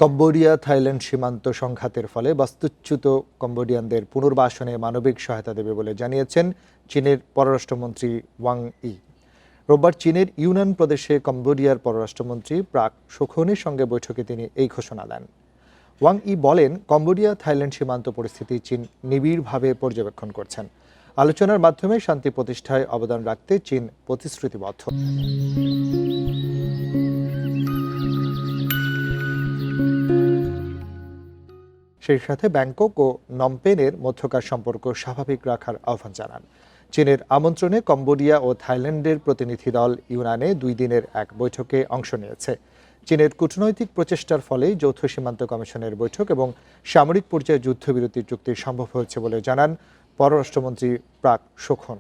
Cambodia Thailand সীমান্ত সংঘাতের ফলে বাস্তুচ্যুত কম্বোডিয়ানদের পুনর্বাসনে মানবিক সহায়তা দেবে বলে জানিয়েছেন চীনের পররাষ্ট্রমন্ত্রী ওয়াং ই। রোববার চীনের ইউনান প্রদেশে কম্বোডিয়ার পররাষ্ট্রমন্ত্রী প্রাক শোখনের সঙ্গে বৈঠকে তিনি এই ঘোষণা দেন। ওয়াং ই বলেন, কম্বোডিয়া থাইল্যান্ড সীমান্ত পরিস্থিতি চীন নিবিড়ভাবে পর্যবেক্ষণ করছেন। আলোচনার মাধ্যমে শান্তি প্রতিষ্ঠায় অবদান রাখতে চীন প্রতিশ্রুতিবদ্ধ। সেই সাথে ব্যাংকক ও নমপেনের মধ্যকার সম্পর্ক স্বাভাবিক রাখার আহ্বান জানান। চীনের আমন্ত্রণে কম্বোডিয়া ও থাইল্যান্ডের প্রতিনিধি দল ইউনানে 2 দিনের এক বৈঠকে অংশ নিয়েছে। চীনের কূটনৈতিক প্রচেষ্টার ফলেই যৌথ সীমান্ত কমিশনের বৈঠক এবং সামরিক পর্যায়ে যুদ্ধবিরতির চুক্তি সম্ভব হয়েছে বলে জানান পররাষ্ট্রমন্ত্রী প্রাক শোখন।